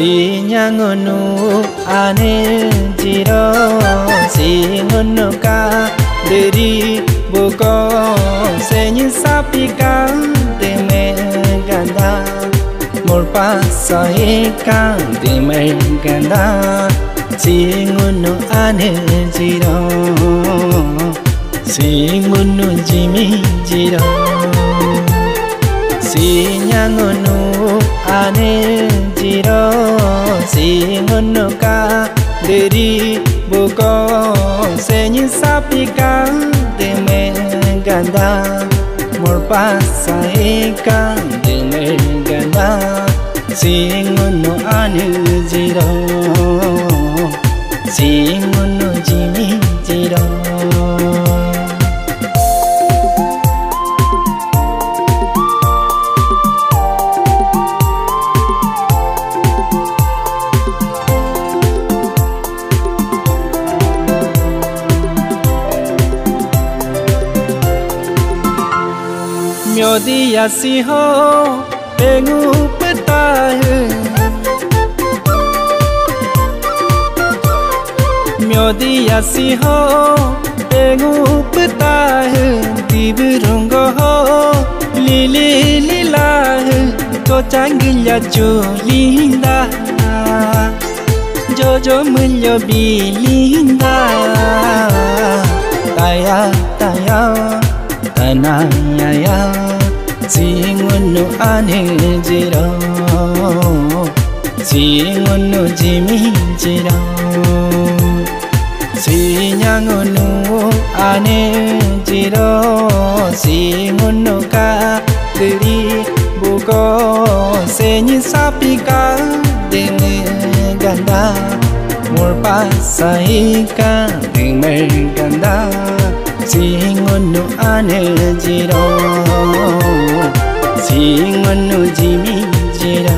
sinyangunu ane jiro singunu ka deri buko senyi sapika deme ganda morpa sahika deme ganda singunu ane jiro singunu jimi jiro sinyangunu ane jiro singunu ka deri buko senyi sapika deme ganda morpa sahika deme ganda singunu ane jiro singunu jimi jiro Myo dia si ho pengu petah Myo dia si ho pengu petah Dibirungo ho lili lila Ko changgilya jo linda Jojo mulyo bilinda Taya taya tanaya singunu ane jiro singunu jimi jiro sinyangunu ane jiro singunu ka deri buko senyi sapika deme ganda morpa sahika deme ganda singunu ane jiro singunu jimi jiro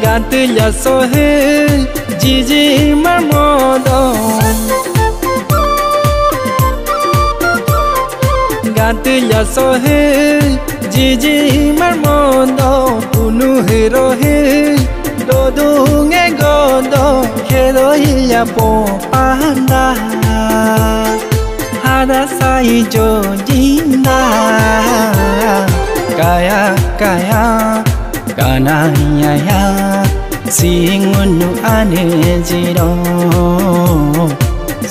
Gatya sohe jiji marmodo Gatya sohe jiji marmodo Punu hero he dodu nge godo Hero hilya po panda Hada sai jo jinda Kaya kaya kana ya singunu ane jiro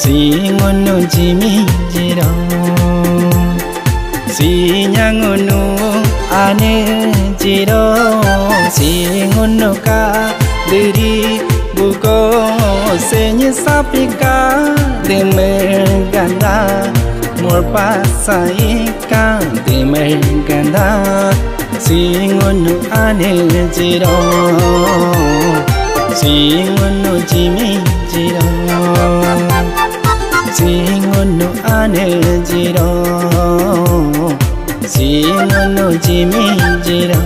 singunu jimi jiro sinyangunu ane jiro singunu ka deri buko senyi sapika deme ganda morpa sahika deme ganda singunu ane jiro singunu jimi jiro singunu ane jiro singunu jimi jiro